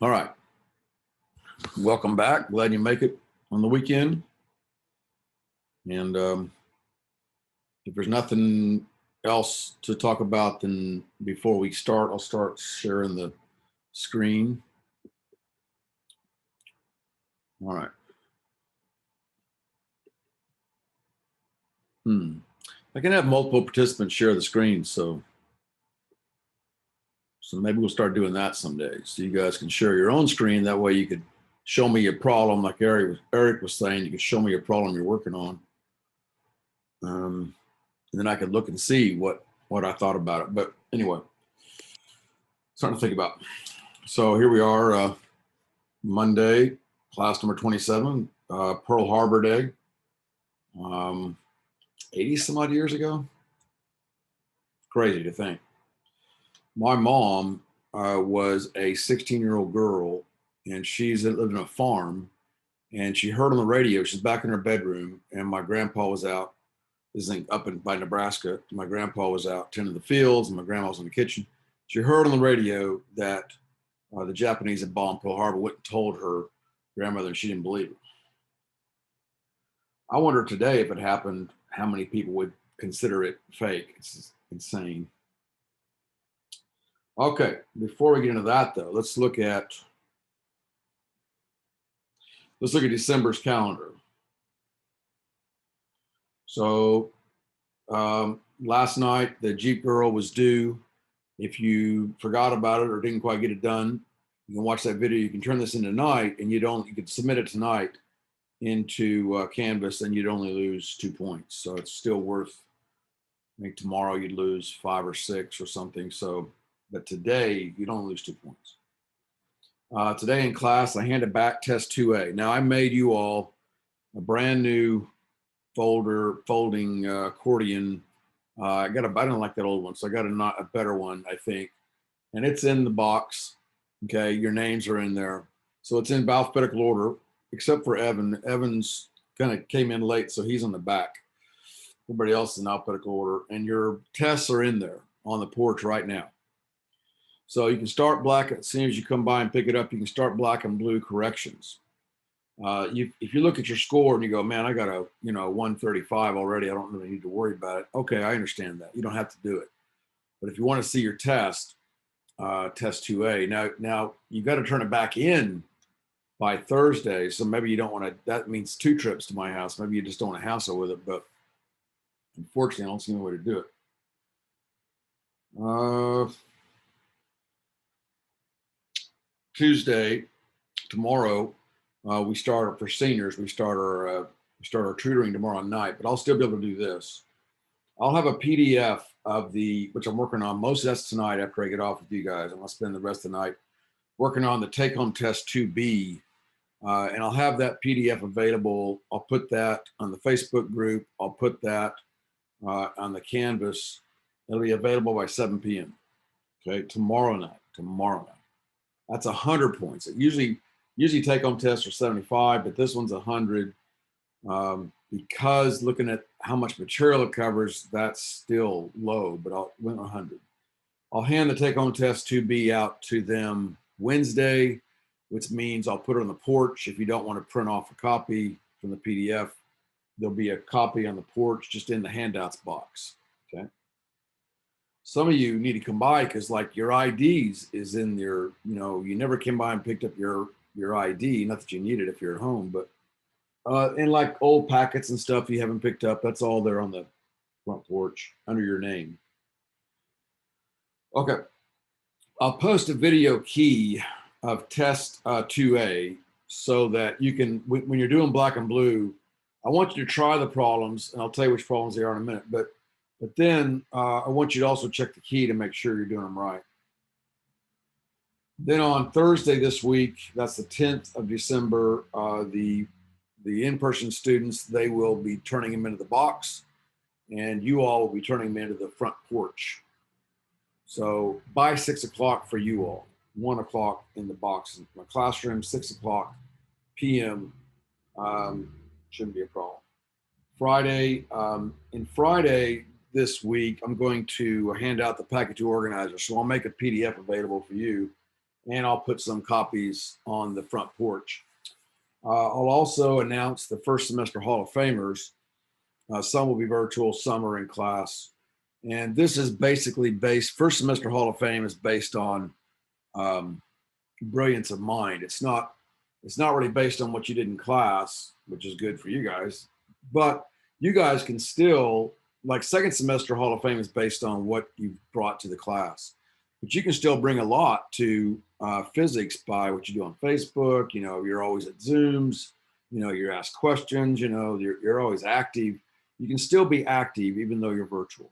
All right. Welcome back. Glad you make it on the weekend. And if there's nothing else to talk about, then before we start, I'll start sharing the screen. All right. I can have multiple participants share the screen, so maybe we'll start doing that someday. So you guys can share your own screen. That way you could show me a problem, like Eric was saying. You could show me a problem you're working on, and then I could look and see what I thought about it. But anyway, starting to think about. So here we are, Monday, class number 27, Pearl Harbor Day, 80 some odd years ago. Crazy to think. My mom was a 16-year-old girl, and she's lived in a farm, and she heard on the radio, she's back in her bedroom, and my grandpa was out, this thing up by Nebraska. My grandpa was out tending the fields, and my grandma was in the kitchen. She heard on the radio that the Japanese had bombed Pearl Harbor, went and told her grandmother, and she didn't believe it. I wonder today, if it happened, how many people would consider it fake. It's insane. Okay, before we get into that though, let's look at December's calendar. So last night, the Jeep Girl was due. If you forgot about it or didn't quite get it done, you can watch that video. You can turn this in tonight, and you could submit it tonight into Canvas, and you'd only lose 2 points. So it's still worth, I think tomorrow you'd lose 5 or 6 or something. So, but today you don't lose 2 points. Today in class, I handed back test 2A. Now I made you all a brand new folding accordion. I don't like that old one, so I got a better one, I think. And it's in the box. Okay, your names are in there. So it's in alphabetical order, except for Evan. Evan's kind of came in late, so he's on the back. Everybody else is in alphabetical order, and your tests are in there on the porch right now. So you can start black as soon as you come by and pick it up. You can start black and blue corrections. If you look at your score and you go, man, I got a 135 already, I don't really need to worry about it. Okay, I understand that. You don't have to do it. But if you want to see your test, test 2A, now you got to turn it back in by Thursday. So maybe you don't want to, that means 2 trips to my house. Maybe you just don't want to hassle with it, but unfortunately, I don't see any way to do it. Tuesday, tomorrow, we start for seniors. We start our tutoring tomorrow night, but I'll still be able to do this. I'll have a PDF of which I'm working on. Most of that's tonight after I get off with you guys. I'm gonna spend the rest of the night working on the take-home test 2B, and I'll have that PDF available. I'll put that on the Facebook group. I'll put that on the Canvas. It'll be available by 7 p.m. Okay, tomorrow night. That's 100 points. Usually take-home tests are 75, but this one's 100. Because looking at how much material it covers, that's still low, but I'll win 100. I'll hand the take-home test 2B out to them Wednesday, which means I'll put it on the porch. If you don't want to print off a copy from the PDF, there'll be a copy on the porch just in the handouts box, okay? Some of you need to come by because like your IDs is in your, you never came by and picked up your ID, not that you need it if you're at home, but and like old packets and stuff you haven't picked up, that's all there on the front porch under your name. Okay, I'll post a video key of test 2A so that you can, when you're doing black and blue, I want you to try the problems, and I'll tell you which problems they are in a minute, but then I want you to also check the key to make sure you're doing them right. Then on Thursday this week, that's the 10th of December, the in-person students, they will be turning them into the box, and you all will be turning them into the front porch. So by 6 o'clock for you all, 1 o'clock in the box in my classroom, 6 o'clock p.m. Shouldn't be a problem. Friday this week, I'm going to hand out the Pkt2 organizer. So I'll make a PDF available for you, and I'll put some copies on the front porch. I'll also announce the first semester Hall of Famers. Some will be virtual, some are in class. And this is basically based, first semester Hall of Fame is based on brilliance of mind. It's not really based on what you did in class, which is good for you guys, but you guys can still, like second semester Hall of Fame is based on what you brought to the class, but you can still bring a lot to physics by what you do on Facebook. You know, you're always at Zooms, you know, you're asked questions, you know, you're always active. You can still be active even though you're virtual.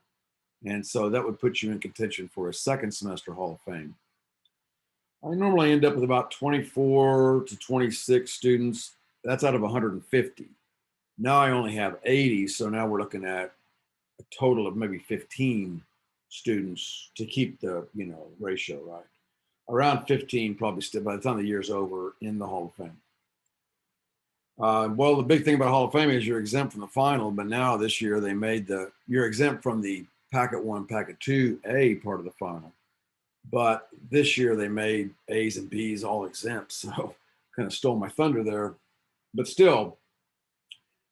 And so that would put you in contention for a second semester Hall of Fame. I normally end up with about 24 to 26 students. That's out of 150. Now I only have 80, so now we're looking at a total of maybe 15 students to keep the, you know, ratio right. Around 15 probably still by the time the year's over in the Hall of Fame. Well, the big thing about Hall of Fame is you're exempt from the final, but now this year they made you're exempt from the Pkt2, Pkt2A part of the final. But this year they made A's and B's all exempt, so kind of stole my thunder there. But still,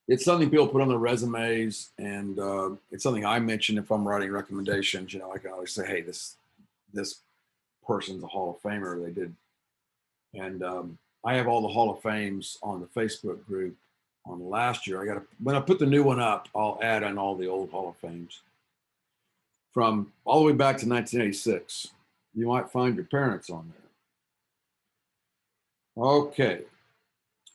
it's something people put on their resumes, and it's something I mention if I'm writing recommendations. You know, I can always say, "Hey, this person's a Hall of Famer." They did, and I have all the Hall of Fames on the Facebook group on last year. When I put the new one up, I'll add in all the old Hall of Fames from all the way back to 1986. You might find your parents on there. Okay.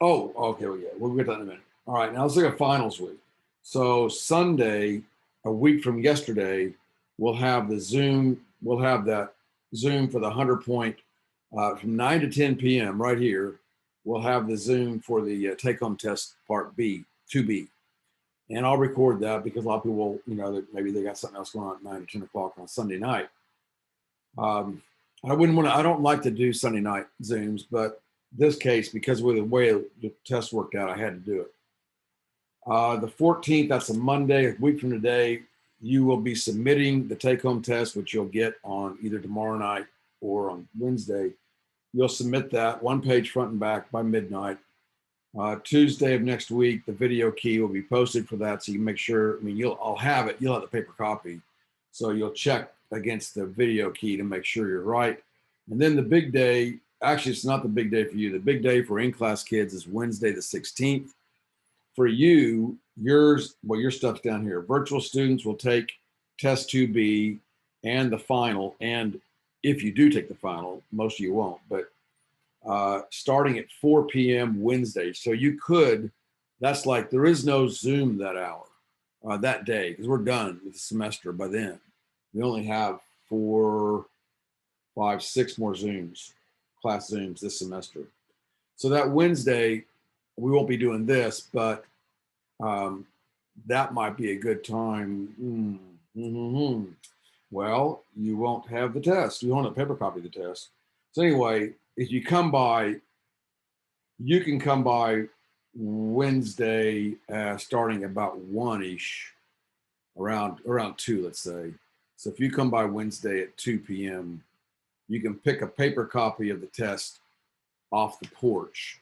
Oh, okay. Well, yeah, we'll get that in a minute. All right. Now let's look at finals week. So Sunday, a week from yesterday, we'll have the Zoom. We'll have that Zoom for the 100-point from 9 to 10 p.m. right here. We'll have the Zoom for the take-home test part B, 2B. And I'll record that because a lot of people, you know, that maybe they got something else going on at 9 or 10 o'clock on Sunday night. I don't like to do Sunday night Zooms, but this case, because of the way the test worked out, I had to do it. The 14th, that's a Monday, a week from today, you will be submitting the take-home test, which you'll get on either tomorrow night or on Wednesday. You'll submit that one page front and back by midnight. Tuesday of next week, the video key will be posted for that, so you can make sure. I mean, I'll have it. You'll have the paper copy, so you'll check against the video key to make sure you're right. And then the big day. Actually, it's not the big day for you. The big day for in-class kids is Wednesday the 16th. For you, your stuff's down here. Virtual students will take test 2B and the final. And if you do take the final, most of you won't, but starting at 4 p.m. Wednesday. So you could, that's like, there is no Zoom that hour, that day, because we're done with the semester by then. We only have 4, 5, 6 more Zooms, class Zooms this semester. So that Wednesday, we won't be doing this, but that might be a good time. Well, you won't have the test. You won't have a paper copy of the test. So anyway, if you come by, you can come by Wednesday starting about 1-ish, around 2, let's say. So if you come by Wednesday at 2 p.m., you can pick a paper copy of the test off the porch.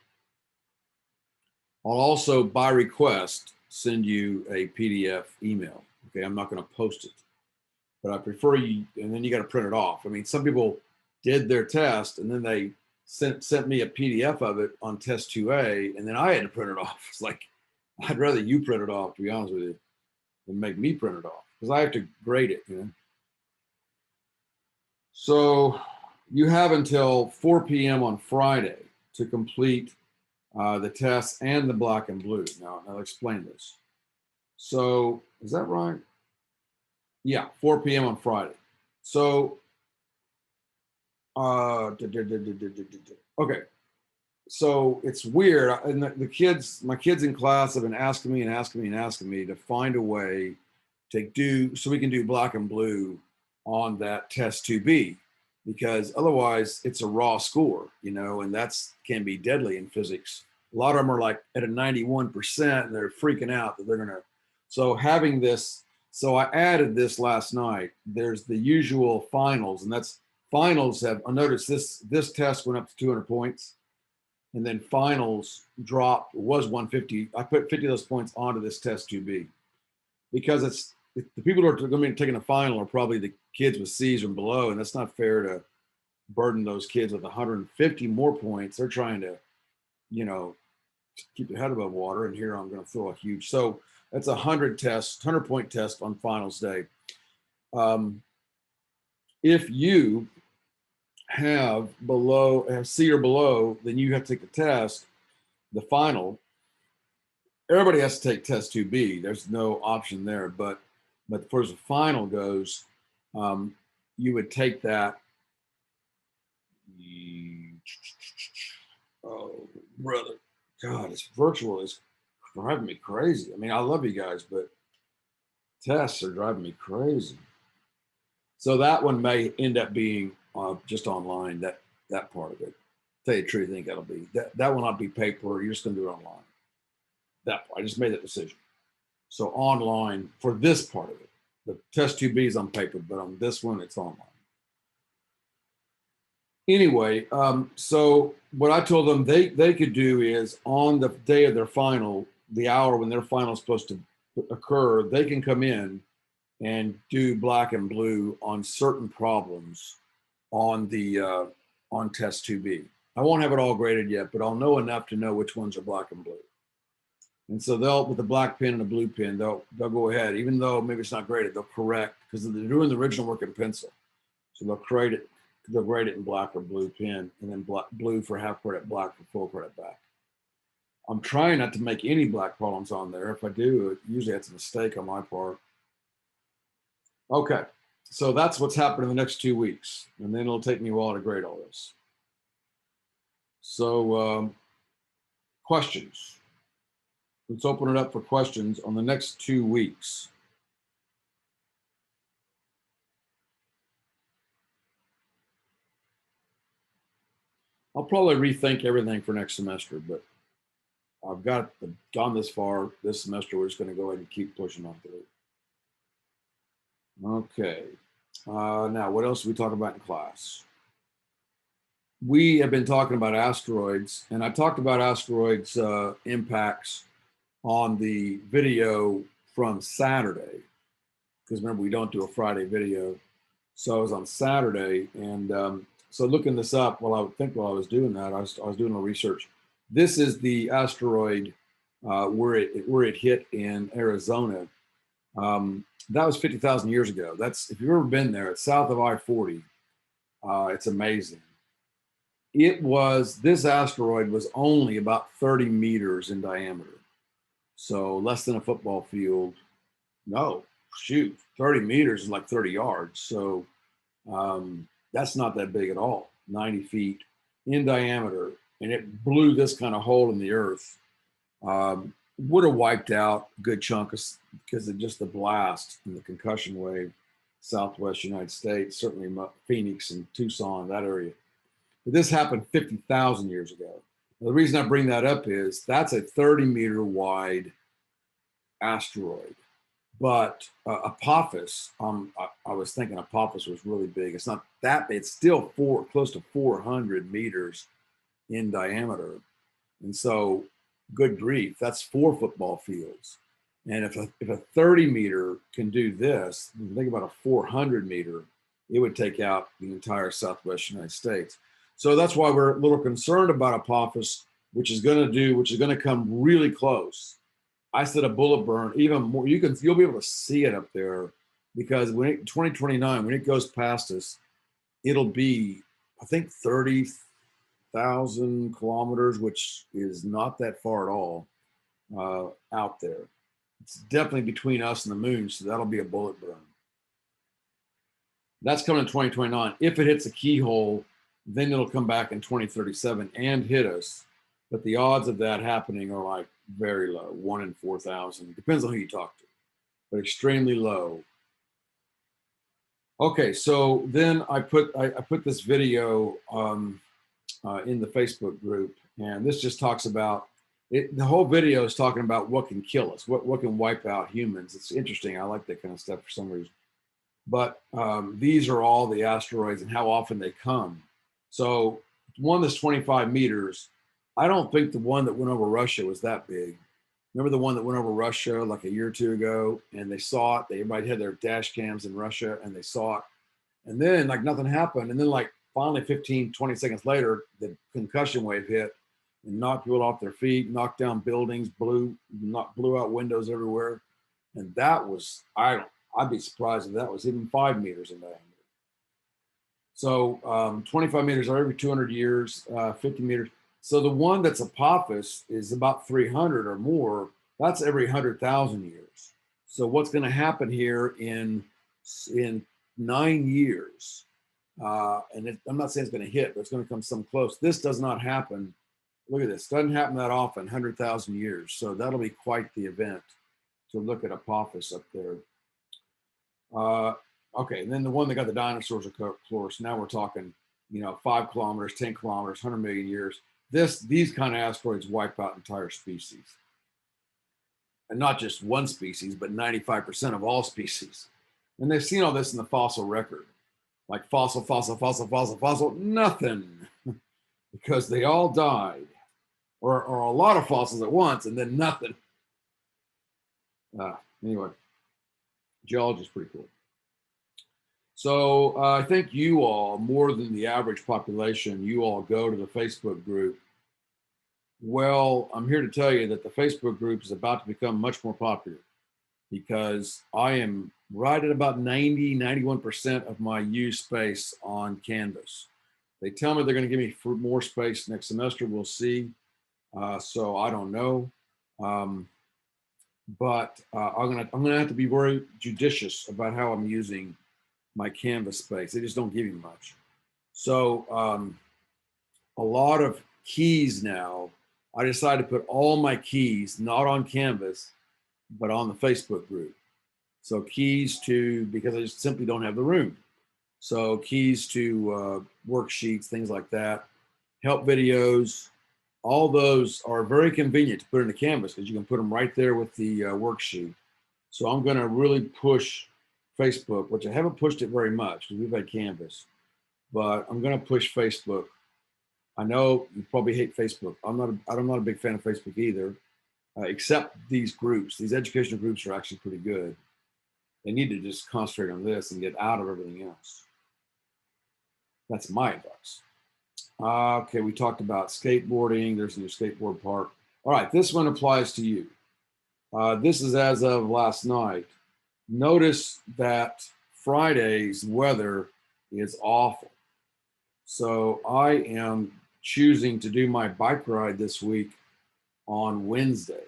I'll also, by request, send you a PDF email. Okay, I'm not going to post it, but I prefer you, and then you got to print it off. I mean, some people did their test and then they sent me a PDF of it on test 2A, and then I had to print it off. It's like, I'd rather you print it off, to be honest with you, than make me print it off, because I have to grade it, you know. So you have until 4 p.m. on Friday to complete the tests and the black and blue. Now I'll explain this. So is that right? Yeah, 4 p.m. on Friday. So, okay. So it's weird. And the kids, my kids in class have been asking me to find a way to do, so we can do black and blue on that test 2B, because otherwise it's a raw score, you know, and that's can be deadly in physics. A lot of them are like at a 91% and they're freaking out that they're going to, so having this, so I added this last night. There's the usual finals, and that's finals have, I noticed this test went up to 200 points, and then finals dropped, was 150. I put 50 of those points onto this test 2B because it's the people who are going to be taking a final are probably the kids with C's and below, and that's not fair to burden those kids with 150 more points. They're trying to, you know, keep their head above water, and here I'm going to throw a huge. So that's 100 point test on finals day. If you have C or below, then you have to take the test, the final. Everybody has to take test 2B. There's no option there, but as far as the final goes, you would take that. Oh, brother, God, it's virtual. It's driving me crazy. I mean, I love you guys, but tests are driving me crazy. So that one may end up being just online. That part of it. Tell you the truth, I think that'll be that will not be paper. You're just going to do it online. That I just made that decision. So online for this part of it. The test 2B is on paper, but on this one, it's online. Anyway, so what I told them they could do is on the day of their final, the hour when their final is supposed to occur, they can come in and do black and blue on certain problems on the on test 2B. I won't have it all graded yet, but I'll know enough to know which ones are black and blue. And so they'll, with a black pen and a blue pen, they'll go ahead, even though maybe it's not graded, they'll correct because they're doing the original work in pencil. So they'll grade it in black or blue pen, and then blue for half credit, black for full credit back. I'm trying not to make any black problems on there. If I do, usually that's a mistake on my part. Okay, so that's what's happening in the next 2 weeks, and then it'll take me a while to grade all this. So questions. Let's open it up for questions on the next 2 weeks. I'll probably rethink everything for next semester, but I've gone this far this semester. We're just going to go ahead and keep pushing on through. Okay. Now, what else did we talk about in class? We have been talking about asteroids, and I talked about asteroids impacts on the video from Saturday, because remember, we don't do a Friday video. So I was on Saturday, and so looking this up while I was doing that, I was doing a little research. This is the asteroid where it hit in Arizona. That was 50,000 years ago. That's, if you've ever been there, it's south of I-40. It's amazing. This asteroid was only about 30 meters in diameter. So less than a football field. No, shoot, 30 meters is like 30 yards. So that's not that big at all, 90 feet in diameter. And it blew this kind of hole in the earth. Would have wiped out a good chunk because of just the blast and the concussion wave, Southwest United States, certainly Phoenix and Tucson, that area. But this happened 50,000 years ago. Now, the reason I bring that up is that's a 30-meter wide asteroid. But Apophis, I was thinking Apophis was really big. It's not that big. It's still close to 400 meters in diameter. And so, good grief, that's 4 football fields. And if a 30-meter can do this, think about a 400-meter, it would take out the entire Southwest United States. So that's why we're a little concerned about Apophis, which is going to come really close. I said a bullet burn, even more. You'll be able to see it up there, because 2029, when it goes past us, it'll be, I think, 30,000 kilometers, which is not that far at all out there. It's definitely between us and the moon, so that'll be a bullet burn. That's coming in 2029. If it hits a keyhole, then it'll come back in 2037 and hit us. But the odds of that happening are like very low, 1 in 4,000. Depends on who you talk to, but extremely low. Okay, so then I put this video in the Facebook group, and this just talks about it. The whole video is talking about what can kill us, what can wipe out humans. It's interesting. I like that kind of stuff for some reason. But these are all the asteroids and how often they come. So one that's 25 meters, I don't think the one that went over Russia was that big. Remember the one that went over Russia like a year or two ago, and they saw it. Everybody had their dash cams in Russia, and they saw it. And then like nothing happened. And then like finally 15, 20 seconds later, the concussion wave hit and knocked people off their feet, knocked down buildings, blew out windows everywhere. And that was, I'd be surprised if that was even 5 meters in diameter. So 25 meters are every 200 years, 50 meters. So the one that's Apophis is about 300 or more. That's every 100,000 years. So what's going to happen here in 9 years? I'm not saying it's going to hit, but it's going to come some close. This does not happen. Look at this. Doesn't happen that often, 100,000 years. So that'll be quite the event to look at Apophis up there. Okay, and then the one that got the dinosaurs, of course, now we're talking, 5 kilometers, 10 kilometers, 100 million years. These kind of asteroids wipe out entire species. And not just one species, but 95% of all species. And they've seen all this in the fossil record. Like fossil, nothing. Because they all died. Or a lot of fossils at once, and then nothing. Anyway, geology is pretty cool. So I think you all, more than the average population, you all go to the Facebook group. Well, I'm here to tell you that the Facebook group is about to become much more popular because I am right at about 91% of my used space on Canvas. They tell me they're going to give me more space next semester. We'll see. So I don't know. But I'm gonna have to be very judicious about how I'm using my Canvas space. They just don't give you much. So a lot of keys now, I decided to put all my keys not on Canvas, but on the Facebook group. So keys to, because I just simply don't have the room. So keys to worksheets, things like that, help videos, all those are very convenient to put into Canvas because you can put them right there with the worksheet. So I'm going to really push Facebook, which I haven't pushed it very much because we've had Canvas, but I'm going to push Facebook. I know you probably hate Facebook. I'm not a big fan of Facebook either, except these groups. These educational groups are actually pretty good. They need to just concentrate on this and get out of everything else. That's my advice. Okay, we talked about skateboarding. There's a new skateboard park. All right, this one applies to you. This is as of last night. Notice that Friday's weather is awful. So I am choosing to do my bike ride this week on Wednesday,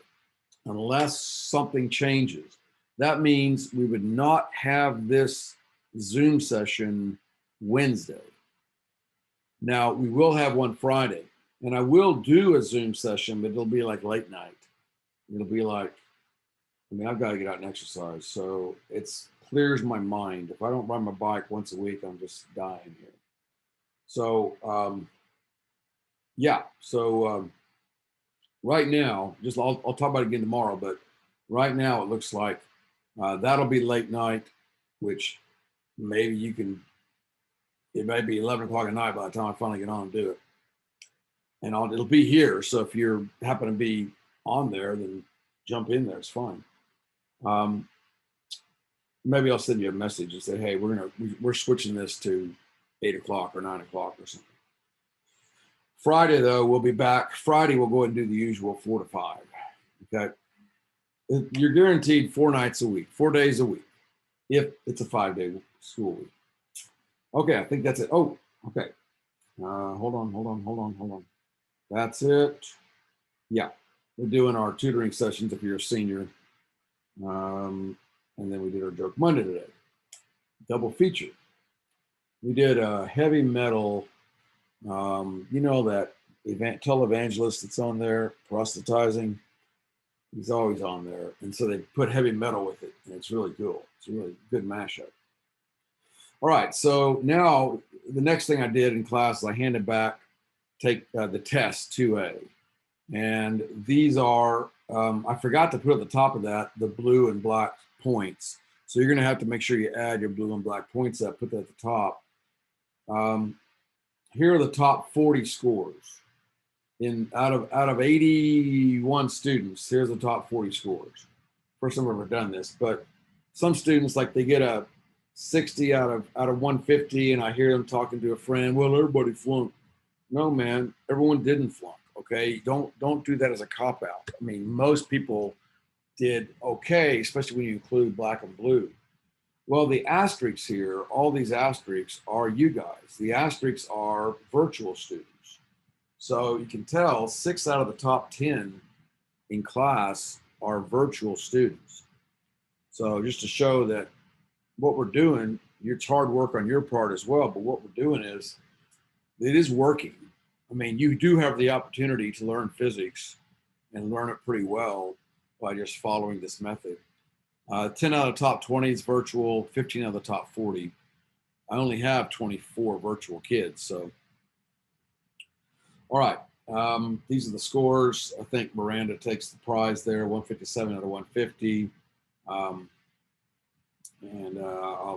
unless something changes. That means we would not have this Zoom session Wednesday. Now, we will have one Friday, and I will do a Zoom session, but it'll be like late night. It'll be like, I've got to get out and exercise, so it clears my mind. If I don't ride my bike once a week, I'm just dying here. So, yeah, so right now, I'll talk about it again tomorrow, but right now it looks like that'll be late night, which maybe it may be 11 o'clock at night by the time I finally get on and do it. And it'll be here. So if you happen to be on there, then jump in there. It's fine. Maybe I'll send you a message and say, hey, we're switching this to 8 o'clock or 9 o'clock or something. Friday, though, we'll be back. Friday, we'll go ahead and do the usual 4 to 5. Okay. You're guaranteed 4 nights a week, 4 days a week, if it's a 5-day school week. Okay, I think that's it. Oh, okay. Hold on. That's it. Yeah, we're doing our tutoring sessions if you're a senior. And then we did our Joke Monday today. Double feature. We did a heavy metal, that televangelist that's on there, proselytizing. He's always on there. And so they put heavy metal with it, and it's really cool. It's a really good mashup. All right, so now the next thing I did in class is I handed back, take the test 2A. And these are, I forgot to put at the top of that, the blue and black points. So you're going to have to make sure you add your blue and black points up, put that at the top. Here are the top 40 scores. Out of 81 students, here's the top 40 scores. First time I've ever done this, but some students, like, they get a 60 out of 150, and I hear them talking to a friend, well, everybody flunked. No, man, everyone didn't flunk. Okay, don't do that as a cop out. I mean, most people did okay, especially when you include black and blue. Well, the asterisks here, all these asterisks are you guys. The asterisks are virtual students. So you can tell 6 out of the top 10 in class are virtual students. So just to show that what we're doing, it's hard work on your part as well, but what we're doing is, it is working. I mean, you do have the opportunity to learn physics and learn it pretty well by just following this method. 10 out of the top 20 is virtual, 15 out of the top 40. I only have 24 virtual kids, so. All right, these are the scores. I think Miranda takes the prize there, 157 out of 150.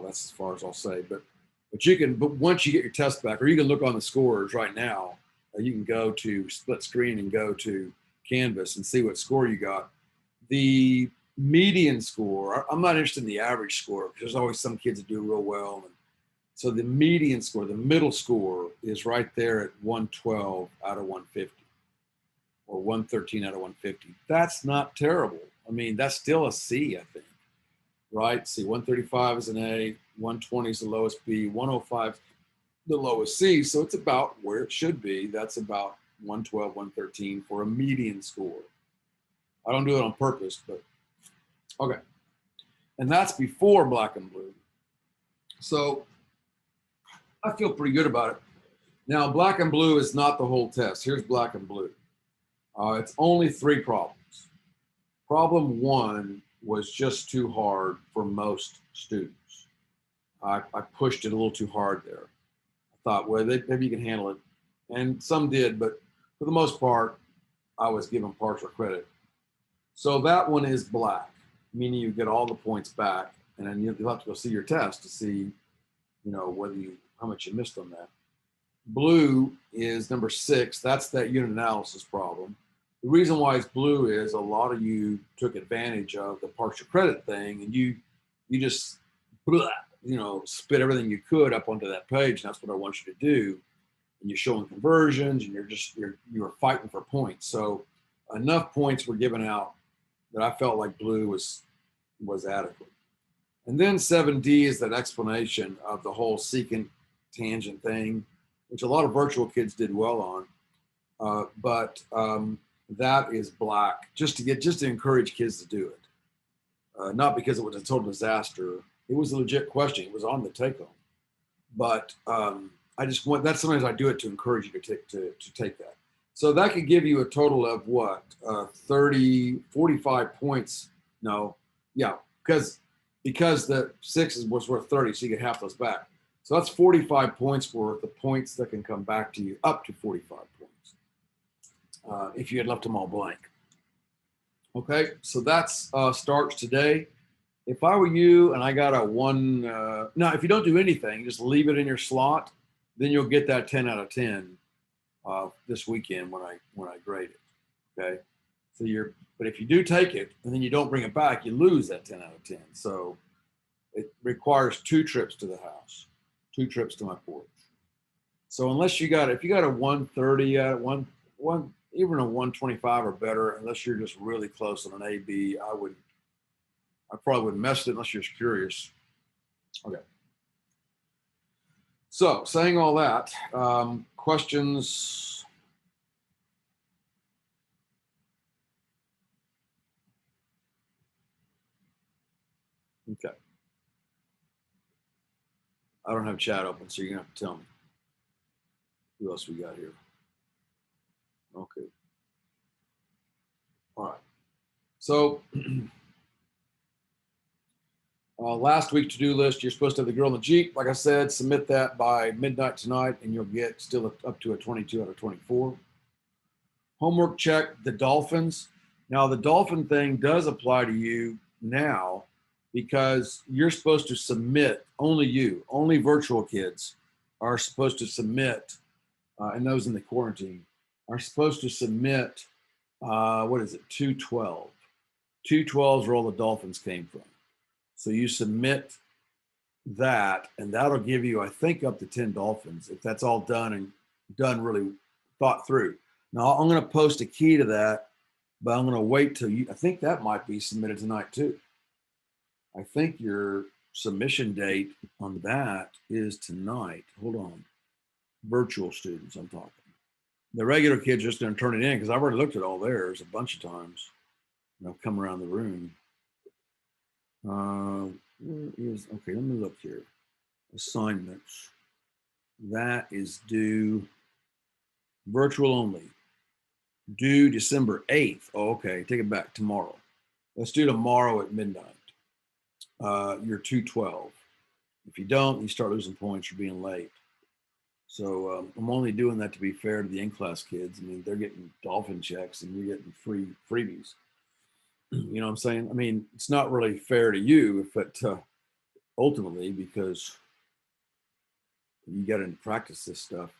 That's as far as I'll say, but once you get your test back, or you can look on the scores right now, you can go to split screen and go to Canvas and see what score you got. The median score, I'm not interested in the average score, because there's always some kids that do real well. And so the median score, the middle score, is right there at 112 out of 150, or 113 out of 150. That's not terrible. I mean, that's still a C, I think. Right? See, 135 is an A, 120 is the lowest B, 105 the lowest C, so it's about where it should be. That's about 112, 113 for a median score. I don't do it on purpose, but okay. And that's before black and blue. So I feel pretty good about it. Now, black and blue is not the whole test. Here's black and blue. It's only 3 problems. Problem 1 was just too hard for most students. I pushed it a little too hard there. I thought, well, maybe you can handle it. And some did, but for the most part, I was given partial credit. So that one is black, meaning you get all the points back, and then you'll have to go see your test to see, how much you missed on that. Blue is number 6. That's that unit analysis problem. The reason why it's blue is a lot of you took advantage of the partial credit thing, and you just spit everything you could up onto that page. And that's what I want you to do. And you're showing conversions, and you're fighting for points. So enough points were given out that I felt like blue was adequate. And then 7D is that explanation of the whole secant tangent thing, which a lot of virtual kids did well on. But that is black, just to encourage kids to do it. Not because it was a total disaster. It was a legit question. It was on the take home. But that's sometimes I do it to encourage you to take that. So that could give you a total of what? 45 points. No, yeah, because the 6 was worth 30, so you get half those back. So that's 45 points worth of points that can come back to you, up to 45 points. If you had left them all blank. Okay, so that's starts today. If I were you and I got a 1, now if you don't do anything, just leave it in your slot, then you'll get that 10 out of 10 this weekend when I grade it. Okay, but if you do take it and then you don't bring it back, you lose that 10 out of 10. So it requires 2 trips to the house, 2 trips to my porch. So if you got a 130, even a 125 or better, unless you're just really close on an A/B, I probably wouldn't mess with it unless you're just curious. Okay. So saying all that, questions? Okay. I don't have chat open, so you're gonna have to tell me. Who else we got here? Okay. All right. So last week to-do list, you're supposed to have the girl in the Jeep. Like I said, submit that by midnight tonight, and you'll get still up to a 22 out of 24. Homework check, the dolphins. Now, the dolphin thing does apply to you now, because you're supposed to submit, only virtual kids are supposed to submit, and those in the quarantine are supposed to submit, what is it, 212. 212 is where all the dolphins came from. So you submit that, and that'll give you, I think, up to 10 dolphins if that's all done and done really thought through. Now, I'm going to post a key to that, but I'm going to wait till you, I think that might be submitted tonight too. I think your submission date on that is tonight. Hold on. Virtual students, I'm talking. The regular kids just didn't turn it in because I've already looked at all theirs a bunch of times. And I've come around the room. Where is, okay, let me look here. Assignments. That is due virtual only. Due December 8th. Oh, okay, take it back, tomorrow. Let's do tomorrow at midnight. You're 212. If you don't, you start losing points for being late. So I'm only doing that to be fair to the in-class kids. I mean, they're getting dolphin checks and you're getting freebies. You know what I'm saying? I mean, it's not really fair to you if it ultimately, because you got to practice this stuff.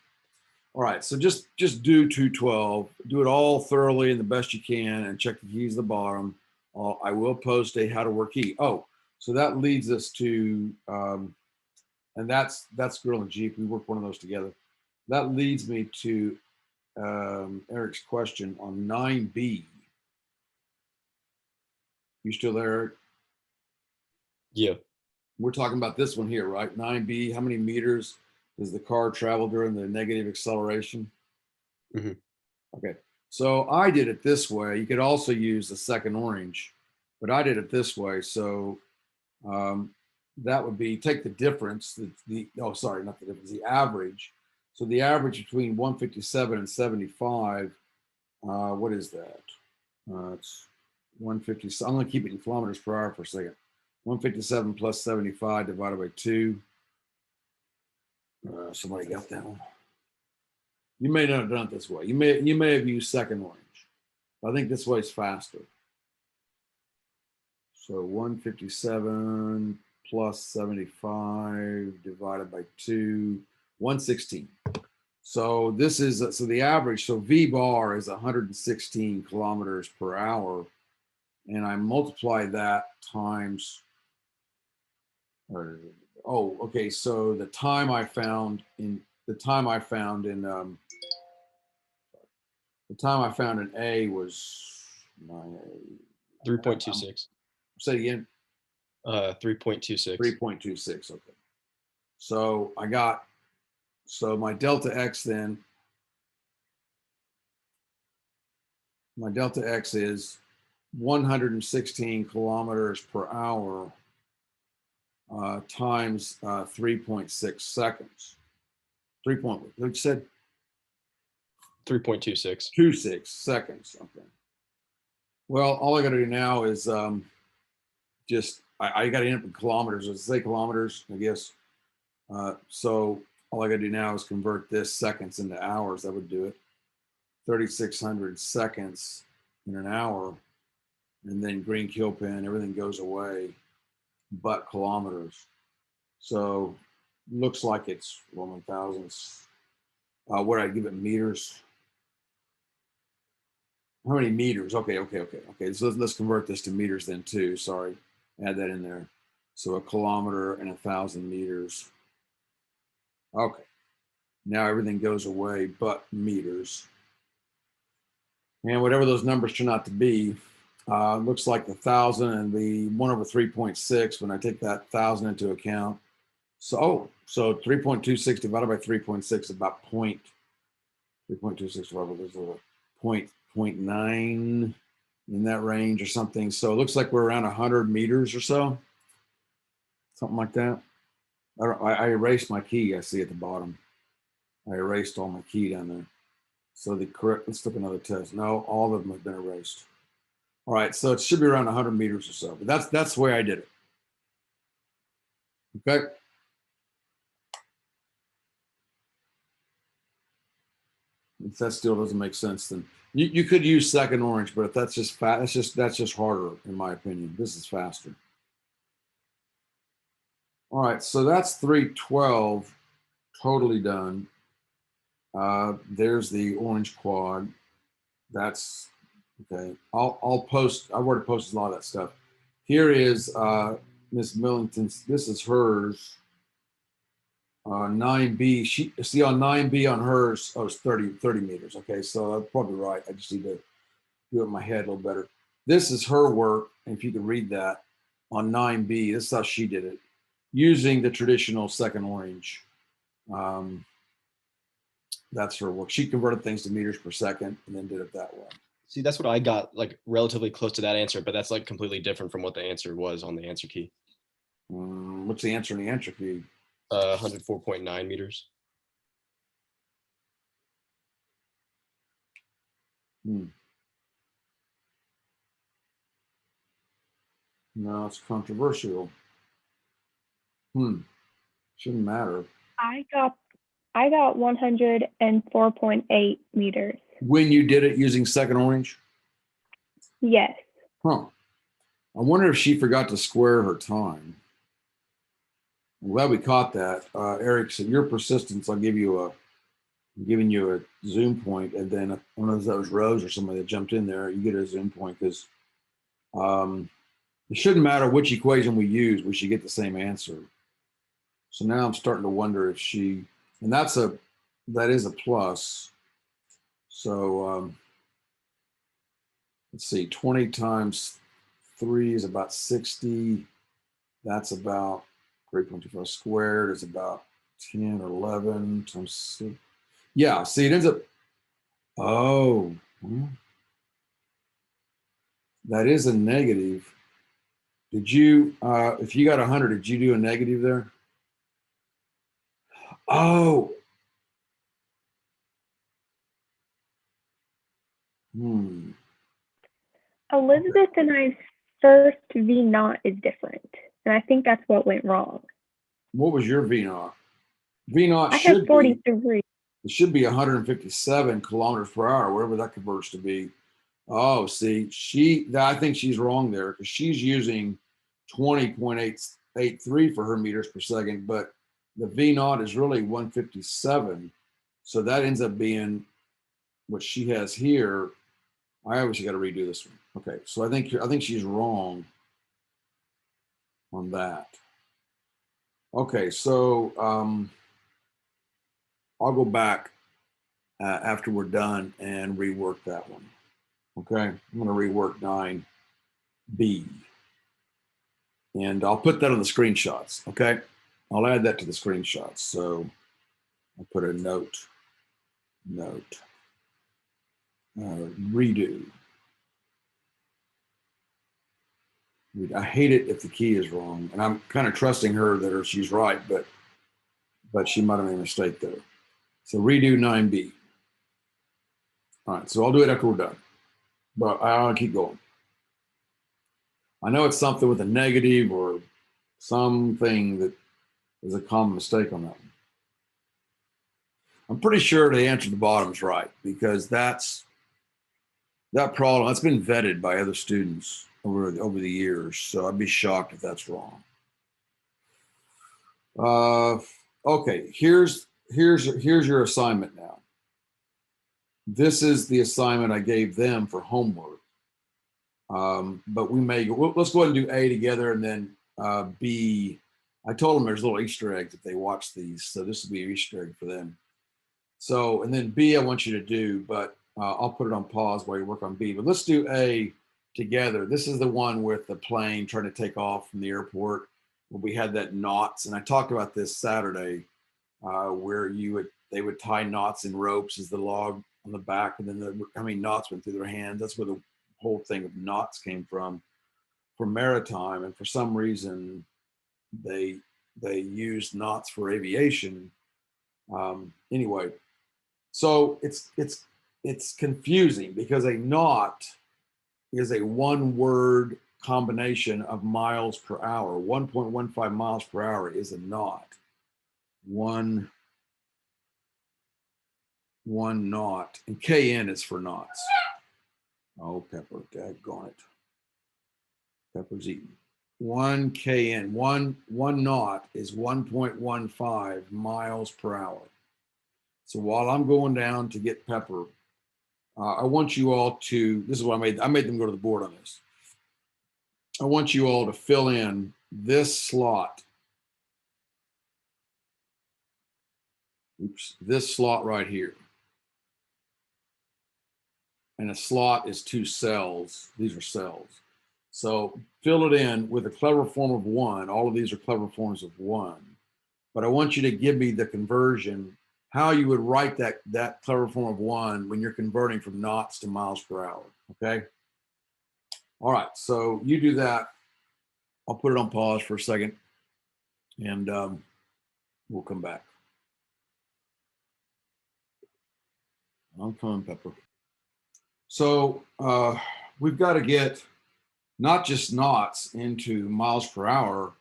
All right, so just do 212. Do it all thoroughly and the best you can, and check the keys at the bottom. I will post a how to work key. Oh, so that leads us to, and that's Girl and Jeep. We worked one of those together. That leads me to Eric's question on 9B. You still there, Eric? Yeah. We're talking about this one here, right? 9B, how many meters does the car travel during the negative acceleration? Mm-hmm. Okay, so I did it this way. You could also use the second orange, but I did it this way. So that would be, take the difference, oh, sorry, not the difference, the average. So the average between 157 and 75, what is that? It's 150, I'm gonna keep it in kilometers per hour for a second. 157 plus 75 divided by 2. Somebody got that one. You may not have done it this way. You may have used second orange. I think this way is faster. So 157 plus 75 divided by 2, 116. So this is, so the average, so V bar is 116 kilometers per hour. And I multiply that times, oh, okay. So the time I found in A was 3.26. Say it again. 3.26. 3.26. Okay. So I got, so my delta X then, my delta X is 116 kilometers per hour times 3.6 seconds. 3 point, what you said? 3.26. 26 seconds. Okay. Well, all I got to do now is just, I got to end up in kilometers. Let's say kilometers, I guess. So all I got to do now is convert this seconds into hours. That would do it. 3,600 seconds in an hour. And then green kill pin, everything goes away but kilometers. So looks like it's Roman thousands. What did I give it, meters? How many meters? Okay. So let's convert this to meters then too. Sorry, add that in there. So a kilometer and 1,000 meters. Okay. Now everything goes away but meters. And whatever those numbers turn out to be, looks like the 1,000 and the 1 over 3.6 when I take that 1,000 into account. So 3.26 divided by 3.6 about 3.26 divided by 0.9 in that range or something. So it looks like we're around 100 meters or so, something like that. I erased my key. I see at the bottom. I erased all my key down there. So the correct, let's look another test. No, all of them have been erased. All right, so it should be around 100 meters or so, but that's the way I did it. Okay. If that still doesn't make sense, then you could use second orange, but if that's just fast, that's just harder in my opinion. This is faster. All right, so that's 312 totally done. There's the orange quad. That's okay. I'll post. I've already posted a lot of that stuff. Here is Miss Millington's. This is hers. 9B. She see on 9B on hers. Oh, it's 30 meters. Okay, so I'm probably right. I just need to do it in my head a little better. This is her work, and if you could read that on 9B, this is how she did it, using the traditional second orange. That's her work. She converted things to meters per second and then did it that way. See, that's what I got, like relatively close to that answer, but that's like completely different from what the answer was on the answer key. What's the answer in the answer key? 104.9 meters. No, it's controversial. Shouldn't matter. I got 104.8 meters. When you did it using second orange? Yes. Huh. I wonder if she forgot to square her time. I'm glad we caught that. Eric said, your persistence, I'm giving you a zoom point, and then one of those rows or somebody that jumped in there, you get a zoom point because it shouldn't matter which equation we use, we should get the same answer. So now I'm starting to wonder if she, and that is a plus. So let's see, 20 times 3 is about 60. That's about 3.25 squared is about 10 or 11 times 6. Yeah, see, it ends up, oh, that is a negative. Did you, if you got 100, did you do a negative there? Oh. Elizabeth and I's first V naught is different, and I think that's what went wrong. What was your V naught? V naught I had should 43. It should be 157 kilometers per hour, whatever that converts to be. Oh, see, I think she's wrong there because she's using 20.883 for her meters per second, but the V naught is really 157. So that ends up being what she has here. I obviously got to redo this one. Okay, so I think she's wrong on that. Okay, so I'll go back after we're done and rework that one. Okay, I'm going to rework 9B. And I'll put that on the screenshots, okay? I'll add that to the screenshots. So I'll put a note, redo. I hate it if the key is wrong. And I'm kind of trusting her that she's right, but she might have made a mistake there. So redo 9B. All right, so I'll do it after we're done. But I'll keep going. I know it's something with a negative or something that is a common mistake on that one. I'm pretty sure the answer to the bottom is right because that problem that's been vetted by other students over the years. So I'd be shocked if that's wrong. Okay, here's your assignment now. This is the assignment I gave them for homework. But let's go ahead and do A together and then B. I told them there's little Easter eggs if they watch these. So this will be an Easter egg for them. So, and then B I want you to do, but I'll put it on pause while you work on B. But let's do A together. This is the one with the plane trying to take off from the airport where we had that knots. And I talked about this Saturday where they would tie knots in ropes as the log on the back, and then how many knots went through their hands. That's where the whole thing of knots came from maritime. And for some reason, they used knots for aviation. Anyway, so it's confusing because a knot is a one-word combination of miles per hour. 1.15 miles per hour is a knot. One knot, and KN is for knots. Oh, Pepper, daggone it. Pepper's eating. 1 kn, one knot is 1.15 miles per hour. So while I'm going down to get Pepper, I want you all to, this is what I made them go to the board on this. I want you all to fill in this slot. Oops, this slot right here. And a slot is 2 cells. These are cells. So fill it in with a clever form of 1. All of these are clever forms of 1. But I want you to give me the conversion, how you would write that clever form of 1 when you're converting from knots to miles per hour, okay? All right, so you do that. I'll put it on pause for a second, and we'll come back. I'm coming, Pepper. So we've got to get not just knots into miles per hour,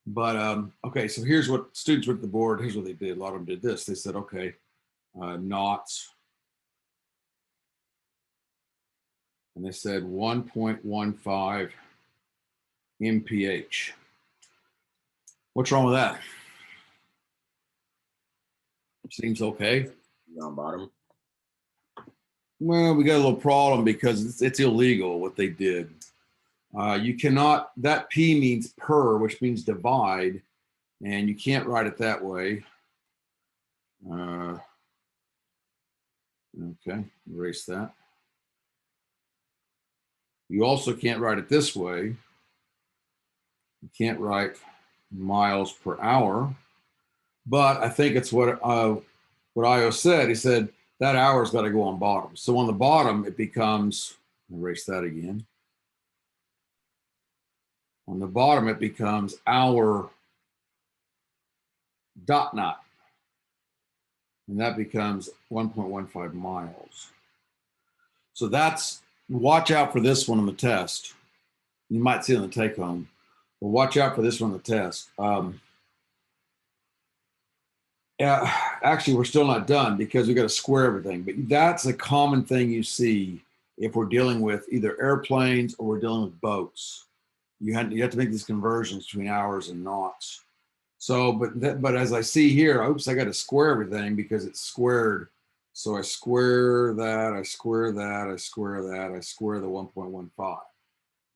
but okay, so here's what students went to the board. Here's what they did. A lot of them did this. They said, okay, knots. And they said 1.15 mph. What's wrong with that? Seems okay. On bottom. Well, we got a little problem because it's illegal what they did. You cannot, that P means per, which means divide, and you can't write it that way. Okay, erase that. You also can't write it this way. You can't write miles per hour, but I think it's what Io said. He said that hour's got to go on bottom. So on the bottom, it becomes, erase that again. On the bottom, it becomes hour dot knot. And that becomes 1.15 miles. So that's, watch out for this one on the test. You might see it on the take home, but watch out for this one on the test. Actually, we're still not done because we got to square everything, but that's a common thing you see if we're dealing with either airplanes or we're dealing with boats. You have to make these conversions between hours and knots. So, but as I see here, oops, I got to square everything because it's squared. So I square that, I square that, I square that, I square the 1.15.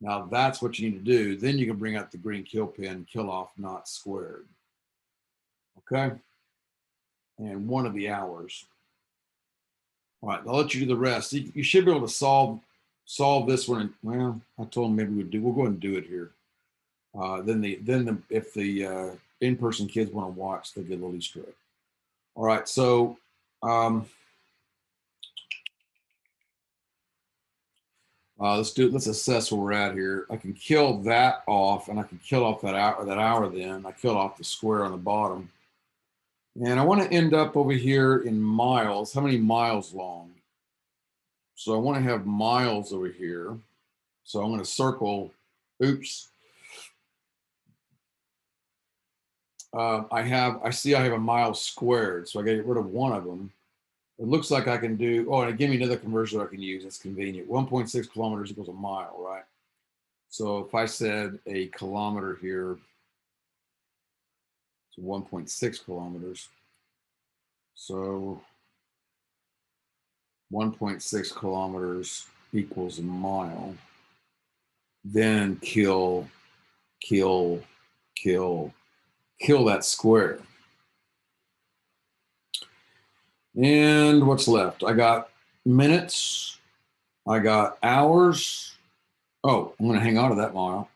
Now that's what you need to do. Then you can bring out the green kill pin, kill off knots squared. Okay. And 1 of the hours. All right, I'll let you do the rest. You should be able to solve this one. Well, I told them maybe we'll go ahead and do it here. If the in-person kids want to watch, they get a little Easter egg. All right, so let's assess where we're at here. I can kill that off, and I can kill off that hour. Then I kill off the square on the bottom, and I want to end up over here in miles. How many miles long? So I want to have miles over here. So I'm going to circle. Oops. I see I have a mile squared, so I got to get rid of one of them. It looks like I can do, oh, and give me another conversion I can use. That's convenient. 1.6 kilometers equals a mile, right? So if I said a kilometer here, it's 1.6 kilometers. So 1.6 kilometers equals a mile. Then kill that square. And what's left? I got minutes. I got hours. Oh, I'm going to hang on to that mile.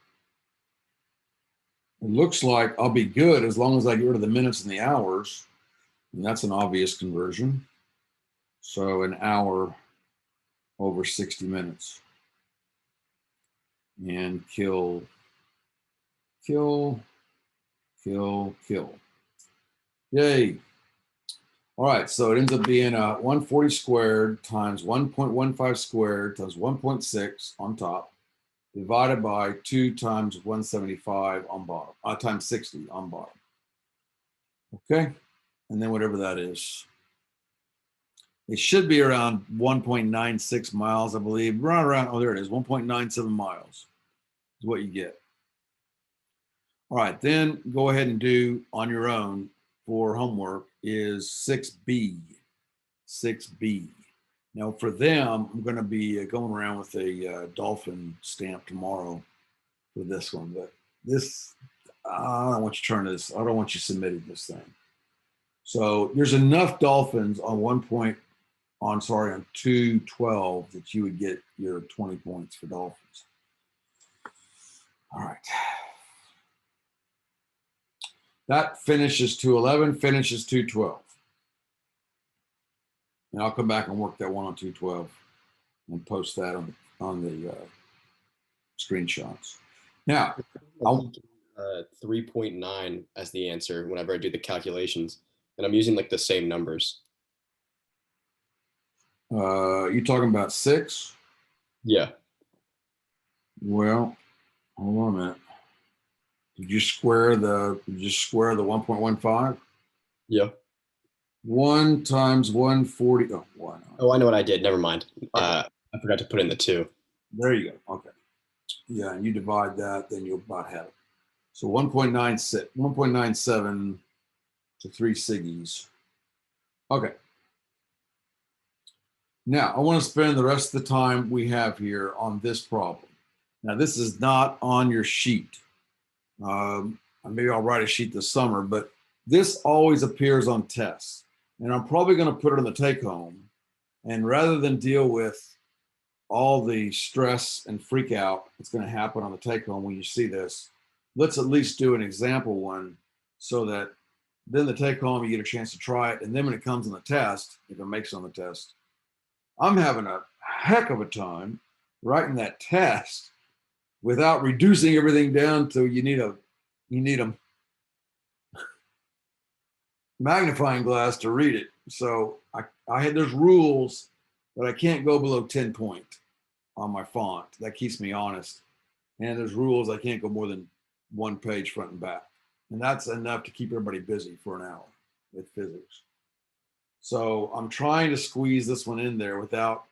It looks like I'll be good as long as I get rid of the minutes and the hours. And that's an obvious conversion. So an hour over 60 minutes. And kill. Yay. All right, so it ends up being 140 squared times 1.15 squared times 1.6 on top, divided by 2 times 175 on bottom, times 60 on bottom. Okay, and then whatever that is. It should be around 1.96 miles, I believe. Right around, oh, there it is, 1.97 miles is what you get. All right, then go ahead and do on your own for homework is 6B. 6B. Now for them, I'm going to be going around with a dolphin stamp tomorrow for this one, but this, I don't want you turning this, I don't want you submitting this thing. So there's enough dolphins on on 212 that you would get your 20 points for dolphins. All right. That finishes 211, finishes 212. And I'll come back and work that one on 212 and post that on the screenshots. Now, 3.9 as the answer whenever I do the calculations, and I'm using like the same numbers. you talking about 6? Yeah. Well, hold on a minute. Did you square the 1.15? Yeah. 1 times 140. Oh, why not? Oh, I know what I did. Never mind. I forgot to put in the 2. There you go. Okay. Yeah, and you divide that, then you'll about have it. So 1.96, 1.97 to 3 siggies. Okay. Now, I want to spend the rest of the time we have here on this problem. Now, this is not on your sheet. Maybe I'll write a sheet this summer, but this always appears on tests. And I'm probably going to put it on the take home. And rather than deal with all the stress and freak out that's going to happen on the take home when you see this, let's at least do an example one so that then the take home, you get a chance to try it. And then when it comes on the test, if it makes it on the test, I'm having a heck of a time writing that test without reducing everything down to you need a magnifying glass to read it. So I had there's rules that I can't go below 10 point on my font. That keeps me honest. And there's rules I can't go more than 1 page front and back. And that's enough to keep everybody busy for an hour with physics. So I'm trying to squeeze this one in there without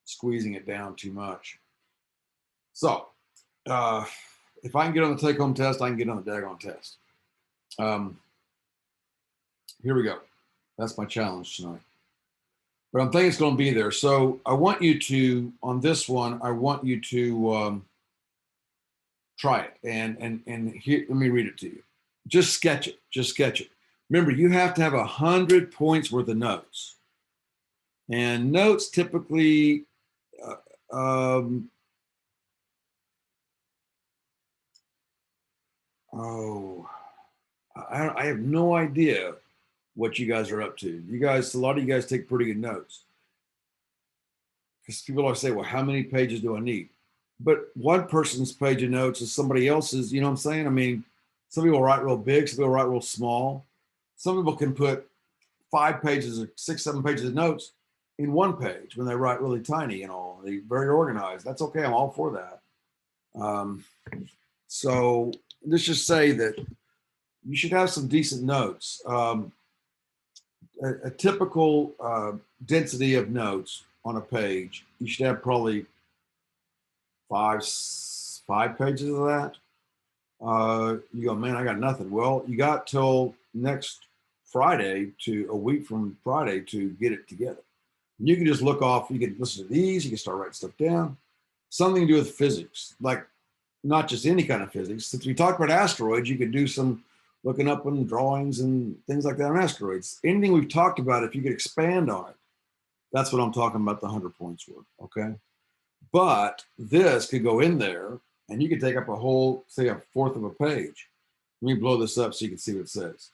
squeezing it down too much. So if I can get on the take-home test, I can get on the daggone test. Here we go. That's my challenge tonight. But I'm thinking it's going to be there. So I want you to, on this one, I want you to try it. And here, let me read it to you. Just sketch it. Just sketch it. Remember, you have to have 100 points worth of notes. And notes typically, I have no idea what you guys are up to. You guys, a lot of you guys take pretty good notes. Because people always say, well, how many pages do I need? But one person's page of notes is somebody else's, you know what I'm saying? I mean, some people write real big, some people write real small. Some people can put 5 pages or 6, 7 pages of notes in 1 page when they write really tiny and all. They're very organized. That's okay. I'm all for that. So let's just say that you should have some decent notes. A typical density of notes on a page, you should have probably 5 pages of that. You go, man, I got nothing. Well, you got till next Friday a week from Friday to get it together. And you can just look off, you can listen to these, you can start writing stuff down. Something to do with physics, like not just any kind of physics. Since we talked about asteroids, you could do some looking up on drawings and things like that on asteroids. Anything we've talked about, if you could expand on it, that's what I'm talking about, the 100 points worth, okay? But this could go in there and you could take up a whole, say, 1/4 of a page. Let me blow this up so you can see what it says.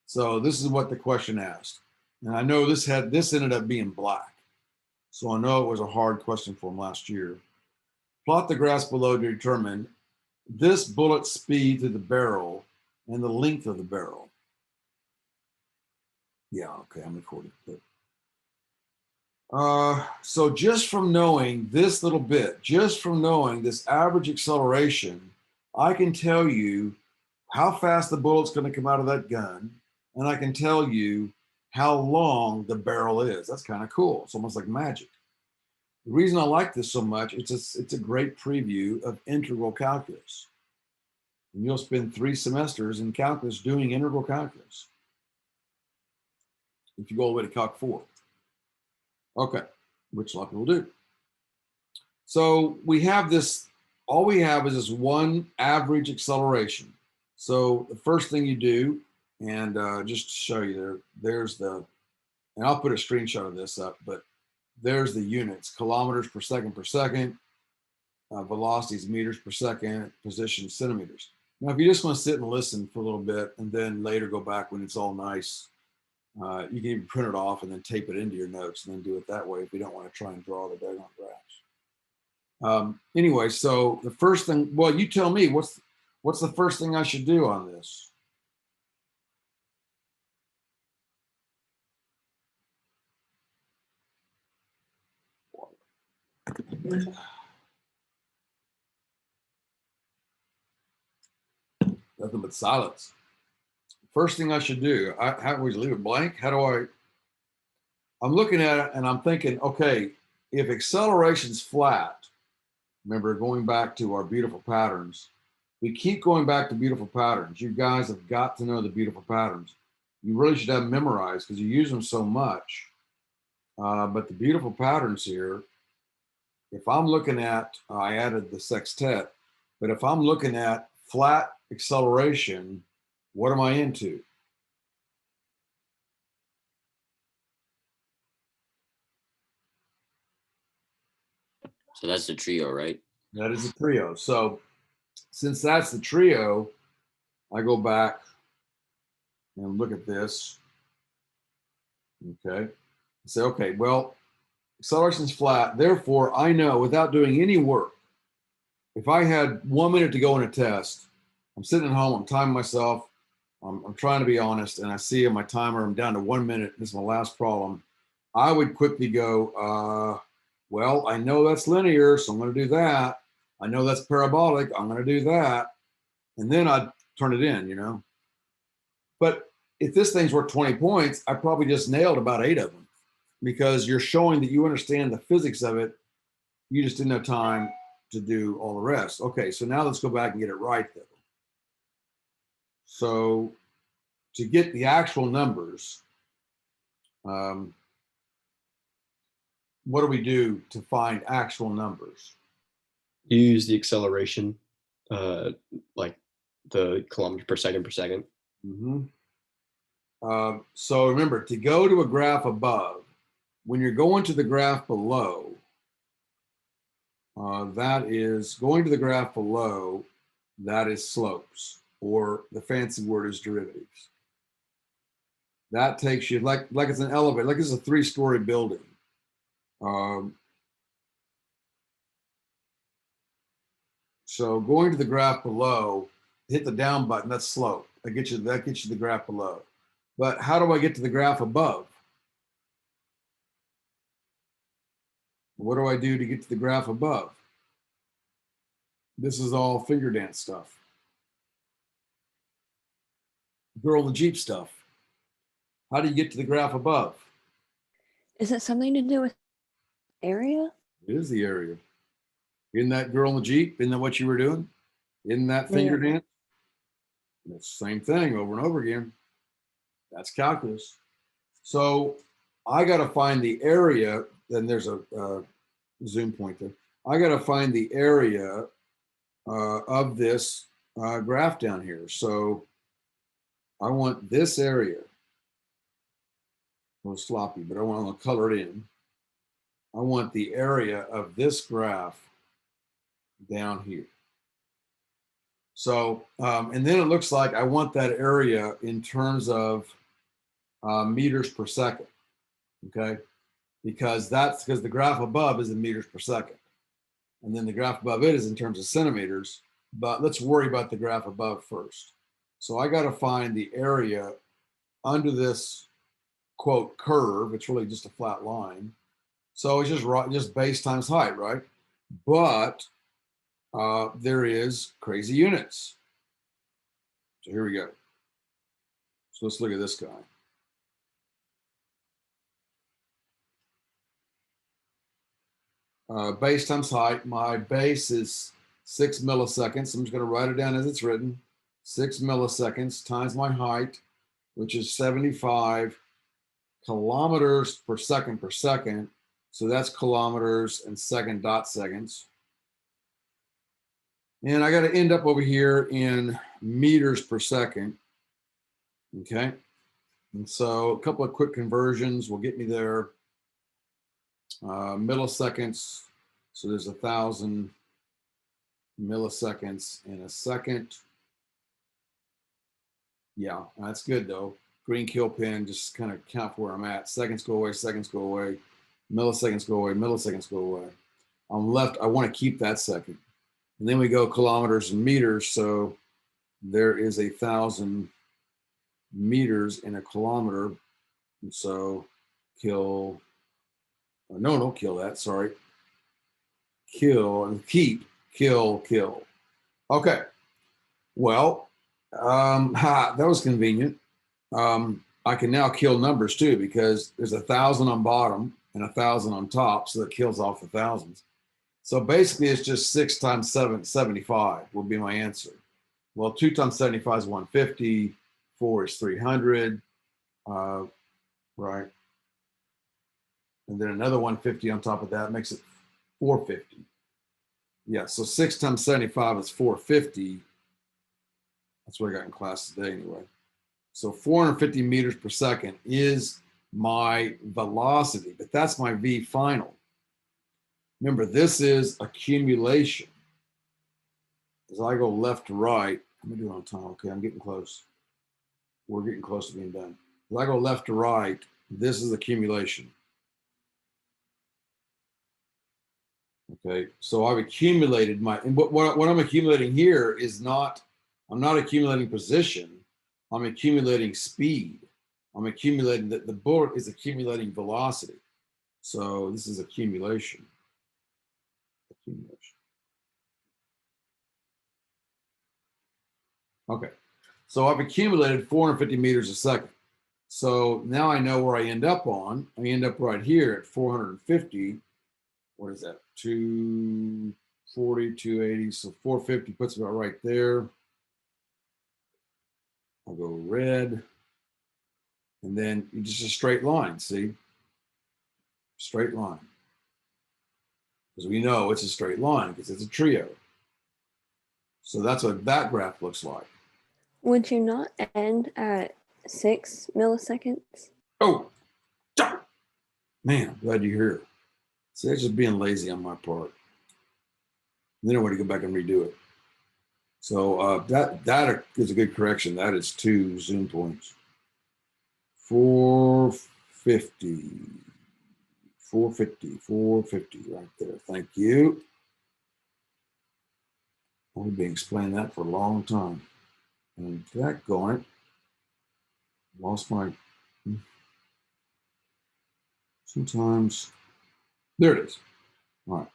So this is what the question asked. And I know this ended up being black. So I know it was a hard question for him last year. Plot the graphs below to determine this bullet's speed to the barrel and the length of the barrel. Yeah, okay, I'm recording. So just from knowing this little bit, just from knowing this average acceleration, I can tell you how fast the bullet's going to come out of that gun, and I can tell you how long the barrel is. That's kind of cool. It's almost like magic. The reason I like this so much, it's a great preview of integral calculus. And you'll spend 3 semesters in calculus doing integral calculus if you go all the way to Calc 4. Okay, which a lot of people do. So we have this, all we have is this one average acceleration. So the first thing you do, and just to show you there's the, and I'll put a screenshot of this up, but there's the units, kilometers per second, velocities, meters per second, position, centimeters. Now, if you just want to sit and listen for a little bit and then later go back when it's all nice, you can even print it off and then tape it into your notes and then do it that way if you don't want to try and draw the diagonal graphs. Anyway, so the first thing, well, you tell me, what's the first thing I should do on this? Nothing but silence. First thing I should do, how do we leave it blank? How do I'm looking at it and I'm thinking, okay, if acceleration's flat, remember going back to our beautiful patterns, we keep going back to beautiful patterns. You guys have got to know the beautiful patterns. You really should have them memorized because you use them so much. But the beautiful patterns here, if I'm looking at, I added the sextet, but if I'm looking at flat acceleration, what am I into? So that's the trio, right? That is a trio. So since that's the trio, I go back and look at this. Okay. Say, okay, well, acceleration's flat. Therefore, I know without doing any work, if I had 1 minute to go in a test, I'm sitting at home, I'm timing myself, I'm trying to be honest, and I see on my timer, I'm down to 1 minute. This is my last problem. I would quickly go, well, I know that's linear, so I'm going to do that. I know that's parabolic, I'm going to do that. And then I'd turn it in, you know. But if this thing's worth 20 points, I probably just nailed about 8 of them because you're showing that you understand the physics of it. You just didn't have time to do all the rest. Okay, so now let's go back and get it right though. So to get the actual numbers, what do we do to find actual numbers? You use the acceleration, like the kilometers per second. Mm-hmm. So remember, to go to a graph above, when you're going to the graph below, that is going to the graph below, that is slopes, or the fancy word is derivatives. That takes you, like it's an elevator, like it's a 3-story building. So going to the graph below, hit the down button, that's slope. That gets you the graph below. But how do I get to the graph above? What do I do to get to the graph above? This is all finger dance stuff. Girl in the Jeep stuff. How do you get to the graph above? Is it something to do with area? It is the area. Isn't that girl in the Jeep? Isn't that what you were doing? Isn't that finger dance? It's the same thing over and over again. That's calculus. So I got to find the area. Then there's a zoom point there. I got to find the area of this graph down here. So I want this area. A little sloppy, but I want to color it in. I want the area of this graph down here. So, and then it looks like I want that area in terms of meters per second, okay? Because the graph above is in meters per second. And then the graph above it is in terms of centimeters, but let's worry about the graph above first. So I got to find the area under this, quote, curve. It's really just a flat line. So it's just base times height, right? But there is crazy units. So here we go. So let's look at this guy. Base times height. My base is 6 milliseconds. I'm just going to write it down as it's written. 6 milliseconds times my height, which is 75 kilometers per second per second. So that's kilometers and second dot seconds. And I got to end up over here in meters per second. Okay. And so a couple of quick conversions will get me there. Milliseconds. So there's 1,000 milliseconds in a second. Yeah, that's good though. Green kill pin, just kind of count for where I'm at. Seconds go away, seconds go away, milliseconds go away, milliseconds go away. On left, I want to keep that second. And then we go kilometers and meters. So there is 1,000 meters in a kilometer. And so kill, no, don't kill that, sorry. Kill and keep, kill, kill. Okay, well, that was convenient. I can now kill numbers too, because there's 1,000 on bottom and 1,000 on top, so that kills off the thousands. So basically it's just 6 times 7, 75 will be my answer. Well, 2 times 75 is 150, 4 is 300, right? And then another 150 on top of that makes it 450. Yeah, so 6 times 75 is 450. That's what I got in class today anyway. So 450 meters per second is my velocity, but that's my V final. Remember, this is accumulation. As I go left to right, let me do it on time. Okay, I'm getting close. We're getting close to being done. As I go left to right, this is accumulation. Okay, so I've accumulated my, and what I'm accumulating here is not, I'm not accumulating position, I'm accumulating speed. I'm accumulating, the bullet is accumulating velocity. So this is accumulation. Accumulation. Okay, so I've accumulated 450 meters a second. So now I know where I end up on. I end up right here at 450. What is that? 240, 280. So 450 puts it about right there. I'll go red. And then just a straight line, see? Straight line. Because we know it's a straight line because it's a trio. So that's what that graph looks like. Would you not end at 6 milliseconds? Oh, man, I'm glad you're here. See, that's just being lazy on my part. Then I want to go back and redo it. So that is a good correction. That is 2 zoom points. 450, 450, 450 right there. Thank you. I've been explaining that for a long time. And that going, lost my, sometimes, there it is. All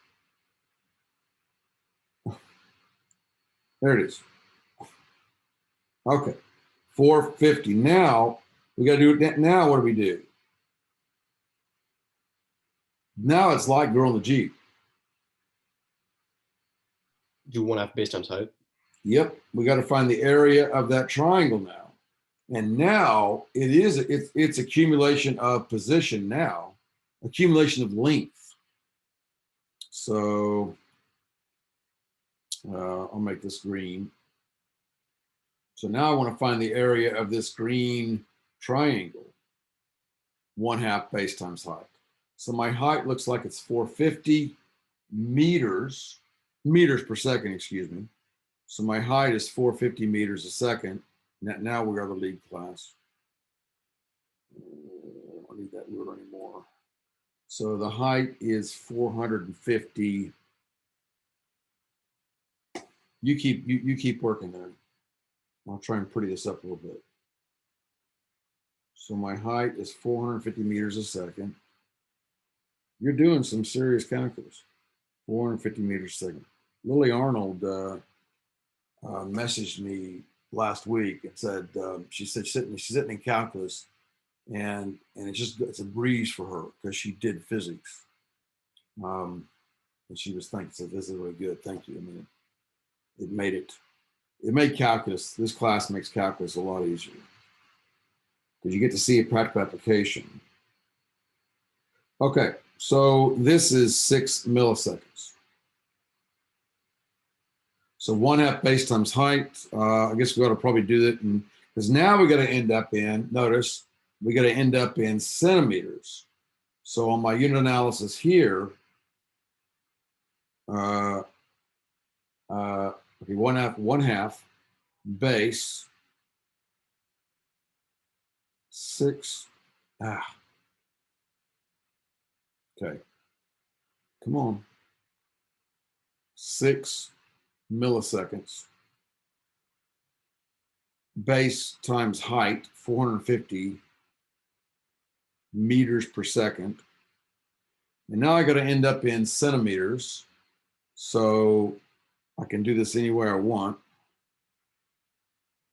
right. There it is. Okay, 450. Now, we got to do it. Now, what do we do? Now it's like growing the Jeep. Do 1/2 base times height. Yep, we got to find the area of that triangle now. And now it's accumulation of position now, accumulation of length. So I'll make this green. So now I want to find the area of this green triangle, 1/2 base times height. So my height looks like it's 450 meters per second, excuse me. So my height is 450 meters a second. Now we're going to lead class. I don't need that ruler anymore. So the height is 450. You keep working there. I'll try and pretty this up a little bit. So my height is 450 meters a second. You're doing some serious calculus. 450 meters a second. Lily Arnold messaged me last week and said she said she's sitting in calculus, and it's a breeze for her because she did physics, and she was thinking, so this is really good. Thank you. I mean, it made it it made calculus, this class makes calculus a lot easier because you get to see a practical application. Okay, so this is 6 milliseconds. So 1/2 base times height. I guess we ought to probably do that, because now we got to end up in, notice, we got to end up in centimeters. So on my unit analysis here, okay, 1/2 base 6. Okay, come on. 6 milliseconds. Base times height, 450 meters per second. And now I got to end up in centimeters. So I can do this anywhere I want.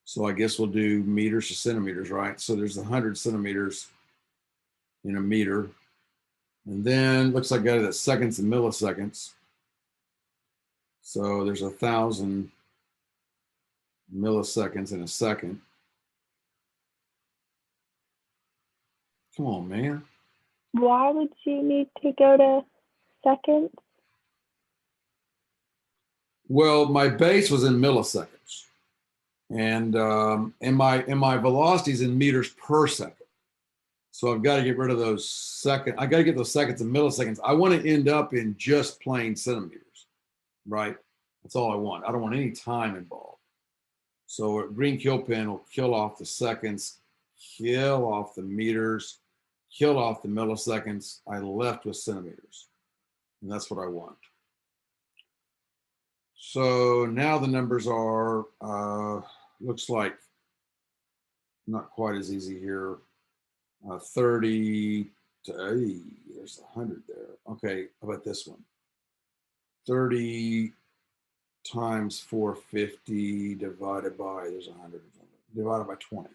So I guess we'll do meters to centimeters, right? So there's 100 centimeters in a meter. And then looks like I got it at seconds and milliseconds. So there's 1,000 milliseconds in a second. Come on, man. Why would you need to go to seconds? Well, my base was in milliseconds, and my velocities in meters per second. So I've got to get rid of those seconds. I got to get those seconds and milliseconds. I want to end up in just plain centimeters, right? That's all I want. I don't want any time involved. So a green kill pin will kill off the seconds, kill off the meters, kill off the milliseconds. I left with centimeters, and that's what I want. So now the numbers are, looks like not quite as easy here. 30 to, there's 100 there. Okay, how about this one? 30 times 450 divided by, there's 100, divided by 20.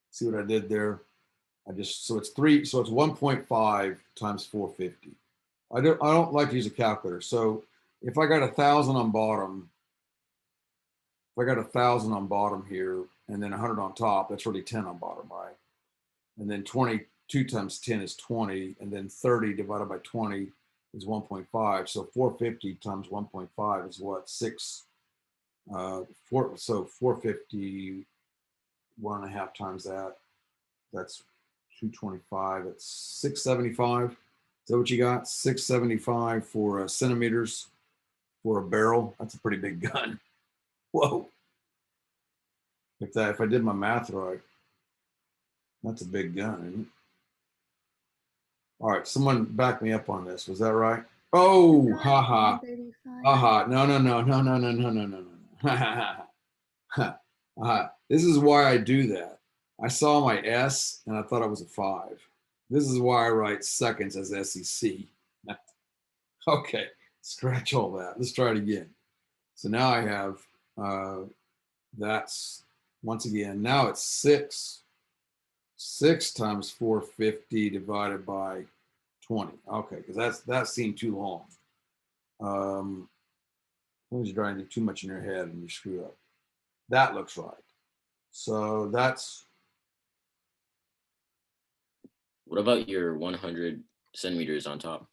See what I did there? So it's 1.5 times 450. I don't like to use a calculator. So if I got 1,000 on bottom, if I got 1,000 on bottom here and then 100 on top, that's really 10 on bottom, right? And then 22 times 10 is 20, and then 30 divided by 20 is 1.5. So 450 times 1.5 is what? 6. So 450, 1.5 times that. That's 225. That's 675. Is that what you got? 675 for centimeters for a barrel. That's a pretty big gun. Whoa. If I did my math right, that's a big gun, isn't it? All right, someone back me up on this. Was that right? Oh, haha. Haha. No. This is why I do that. I saw my S and I thought it was a 5. This is why I write seconds as SEC. Okay, scratch all that. Let's try it again. So now I have, that's, once again, now it's 6 times 450 divided by 20. Okay, because that seemed too long. When you're trying to do too much in your head and you screw up. That looks right. So that's. What about your 100 centimeters on top?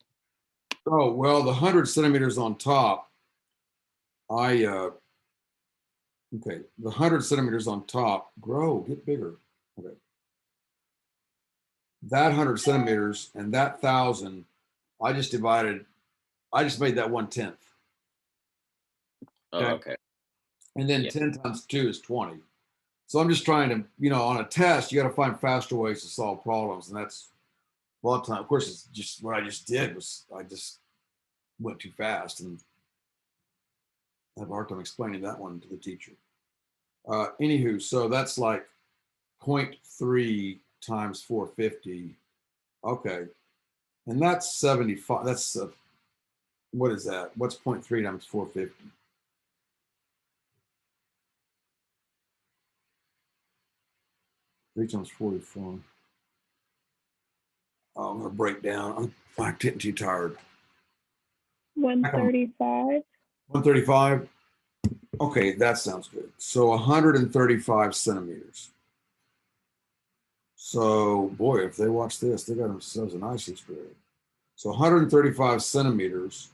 Oh, well, the 100 centimeters on top, okay, the 100 centimeters on top, get bigger. Okay. That 100 centimeters and that 1,000, I just made that 1/10. Oh, okay. And then 10 times 2 is 20. So I'm just trying to, on a test, you got to find faster ways to solve problems. And that's a lot of time. Of course, it's just what I just did was I just went too fast and I have a hard time explaining that one to the teacher. Anywho, so that's like 0.3 times 450. Okay. And that's 75. That's, what is that? What's 0.3 times 450? Three times 44. Oh, I'm gonna break down. I'm getting too tired. 135. 135. Okay, that sounds good. So 135 centimeters. So, boy, if they watch this, they got themselves a nice experience. So 135 centimeters,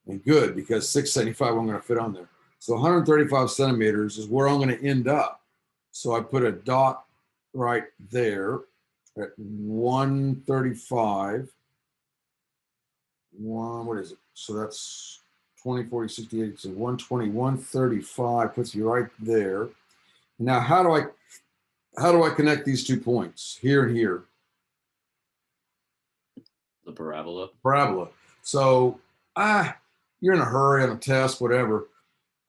and good because 675 I'm going to fit on there. So 135 centimeters is where I'm going to end up. So I put a dot right there at 135. What is it? So that's 20, 40, 60, 80. So 120, 135 puts you right there. Now, how do I connect these 2 points here and here? The parabola. Parabola. So you're in a hurry on a test, whatever.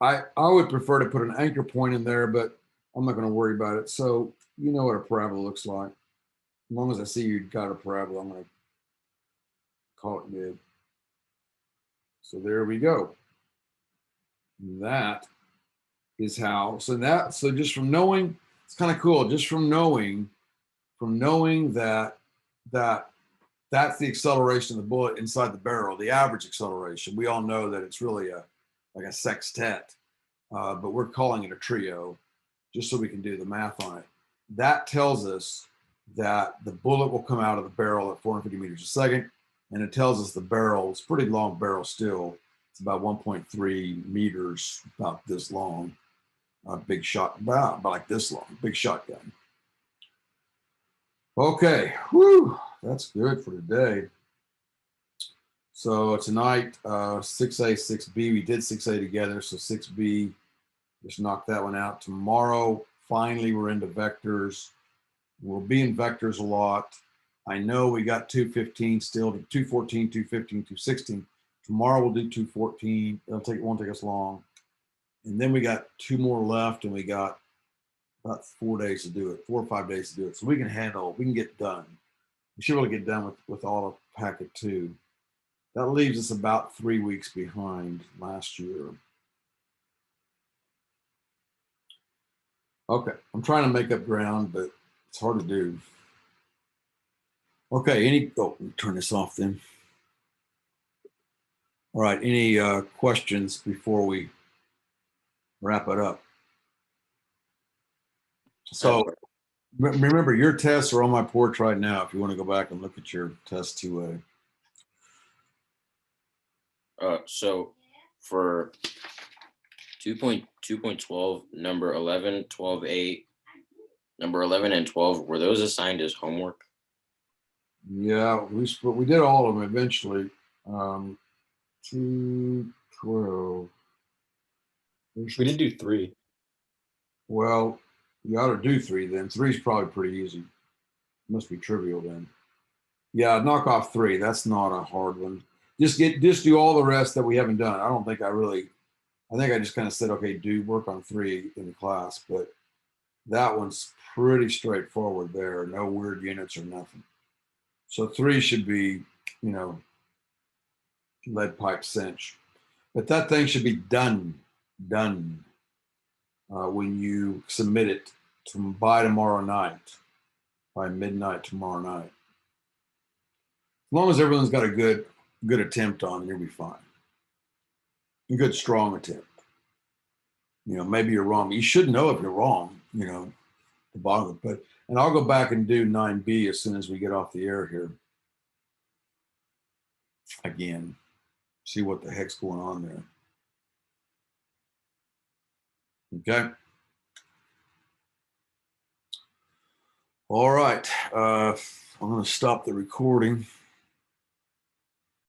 I would prefer to put an anchor point in there, but I'm not going to worry about it. So you know what a parabola looks like. As long as I see you got a parabola, I'm going to call it good. So there we go. That is how. So just from knowing, it's kind of cool. Just from knowing that that's the acceleration of the bullet inside the barrel, the average acceleration. We all know that it's really like a sextet, but we're calling it a trio just so we can do the math on it. That tells us that the bullet will come out of the barrel at 450 meters a second, and it tells us the barrel, it's a pretty long barrel still. It's about 1.3 meters, about this long. Big shot, about like this long, big shotgun. Okay, whew, that's good for today. So tonight, 6A, 6B, we did 6A together, so 6B, just knocked that one out. Tomorrow, finally, we're into vectors. We'll be in vectors a lot. I know we got 215 still, 214, 215, 216. Tomorrow we'll do 214. It won't take us long. And then we got 2 more left, and we got about 4 days to do it, 4 or 5 days to do it. So we can get done. We should really get done with all of Pkt2. That leaves us about 3 weeks behind last year. Okay, I'm trying to make up ground, but it's hard to do. Okay, let me turn this off then. All right, any questions before we wrap it up? So remember, your tests are on my porch right now if you want to go back and look at your test 2A. So for 2.12, number 11, 12A, number 11 and 12, were those assigned as homework? Yeah, we did all of them eventually. 212. We didn't do 3. Well, you ought to do 3 then. 3 is probably pretty easy. Must be trivial then. Yeah, knock off 3. That's not a hard one. Just do all the rest that we haven't done. I think I just kind of said, okay, do work on 3 in the class, but that one's pretty straightforward there. No weird units or nothing. So 3 should be, lead pipe cinch. But that thing should be done when you submit it by tomorrow night, by midnight tomorrow night. As long as everyone's got a good attempt on, you'll be fine. A good, strong attempt. Maybe you're wrong. You should know if you're wrong, the bottom of it. And I'll go back and do 9B as soon as we get off the air here. Again, see what the heck's going on there. Okay. All right. I'm going to stop the recording.